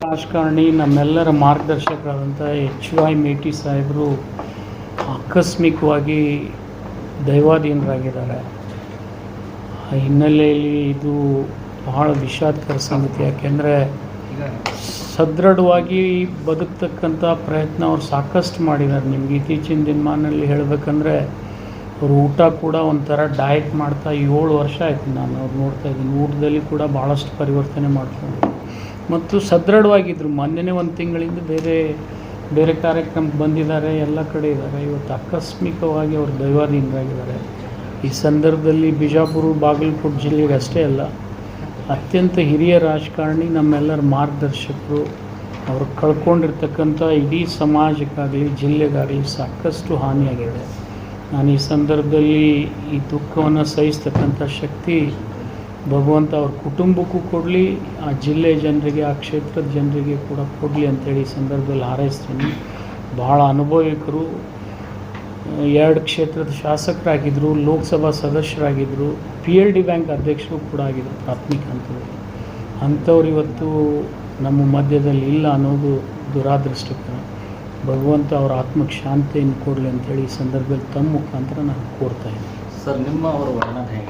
ರಾಜಕಾರಣಿ ನಮ್ಮೆಲ್ಲರ ಮಾರ್ಗದರ್ಶಕರಾದಂಥ HY ಮೇಟಿ ಸಾಹೇಬರು ಆಕಸ್ಮಿಕವಾಗಿ ದೈವಾಧೀನರಾಗಿದ್ದಾರೆ. ಆ ಹಿನ್ನೆಲೆಯಲ್ಲಿ ಇದು ಬಹಳ ವಿಷಾದಕರ ಸಂಗತಿ. ಯಾಕೆಂದರೆ ಸದೃಢವಾಗಿ ಬದುಕ್ತಕ್ಕಂಥ ಪ್ರಯತ್ನ ಅವ್ರು ಸಾಕಷ್ಟು ಮಾಡಿದ್ದಾರೆ. ನಿಮ್ಗೆ ಇತ್ತೀಚಿನ ದಿನಮಾನದಲ್ಲಿ ಹೇಳಬೇಕಂದ್ರೆ ಅವರು ಊಟ ಕೂಡ ಒಂಥರ ಡಯಟ್ ಮಾಡ್ತಾ 7 ವರ್ಷ ಆಯಿತು ನಾನು ಅವ್ರು ನೋಡ್ತಾ ಇದ್ದೀನಿ. ಊಟದಲ್ಲಿ ಕೂಡ ಭಾಳಷ್ಟು ಪರಿವರ್ತನೆ ಮಾಡಿಕೊಂಡು ಮತ್ತು ಸದೃಢವಾಗಿದ್ದರು. ಮೊನ್ನೆ ಒಂದು ತಿಂಗಳಿಂದ ಬೇರೆ ಕಾರ್ಯಕ್ರಮಕ್ಕೆ ಬಂದಿದ್ದಾರೆ, ಎಲ್ಲ ಕಡೆ ಇದ್ದಾರೆ. ಇವತ್ತು ಆಕಸ್ಮಿಕವಾಗಿ ಅವರು ದೈವಾಧೀನರಾಗಿದ್ದಾರೆ. ಈ ಸಂದರ್ಭದಲ್ಲಿ ಬಿಜಾಪುರ ಬಾಗಲಕೋಟೆ ಜಿಲ್ಲೆಗೆ ಅಷ್ಟೇ ಅಲ್ಲ, ಅತ್ಯಂತ ಹಿರಿಯ ರಾಜಕಾರಣಿ, ನಮ್ಮೆಲ್ಲರ ಮಾರ್ಗದರ್ಶಕರು, ಅವರು ಕಳ್ಕೊಂಡಿರ್ತಕ್ಕಂಥ ಇಡೀ ಸಮಾಜಕ್ಕಾಗಲಿ ಜಿಲ್ಲೆಗಾಗಲಿ ಸಾಕಷ್ಟು ಹಾನಿಯಾಗಿದೆ. ನಾನು ಈ ಸಂದರ್ಭದಲ್ಲಿ ಈ ದುಃಖವನ್ನು ಸಹಿಸ್ತಕ್ಕಂಥ ಶಕ್ತಿ ಭಗವಂತ ಅವ್ರ ಕುಟುಂಬಕ್ಕೂ ಕೊಡಲಿ, ಆ ಜಿಲ್ಲೆಯ ಜನರಿಗೆ, ಆ ಕ್ಷೇತ್ರದ ಜನರಿಗೆ ಕೂಡ ಕೊಡಲಿ ಅಂತೇಳಿ ಈ ಸಂದರ್ಭದಲ್ಲಿ ಹಾರೈಸ್ತೀನಿ. ಭಾಳ ಅನುಭವಿಕರು, 2 ಕ್ಷೇತ್ರದ ಶಾಸಕರಾಗಿದ್ದರು, ಲೋಕಸಭಾ ಸದಸ್ಯರಾಗಿದ್ದರು, PLD ಬ್ಯಾಂಕ್ ಅಧ್ಯಕ್ಷರು ಕೂಡ ಆಗಿದ್ದರು ಪ್ರಾಥಮಿಕ ಹಂತದಲ್ಲಿ. ಅಂಥವ್ರು ಇವತ್ತು ನಮ್ಮ ಮಧ್ಯದಲ್ಲಿ ಇಲ್ಲ ಅನ್ನೋದು ದುರಾದೃಷ್ಟಕರ. ಭಗವಂತ ಅವರ ಆತ್ಮಕ್ಕೆ ಶಾಂತಿಯನ್ನು ಕೊಡಲಿ ಅಂತೇಳಿ ಈ ಸಂದರ್ಭದಲ್ಲಿ ತಮ್ಮ ಮುಖಾಂತರ ನಾನು ಕೋರ್ತಾ ಇದ್ದೀನಿ. ಸರ್, ನಿಮ್ಮ ಅವರ ವರ್ಣನೆ ಹೇಗೆ?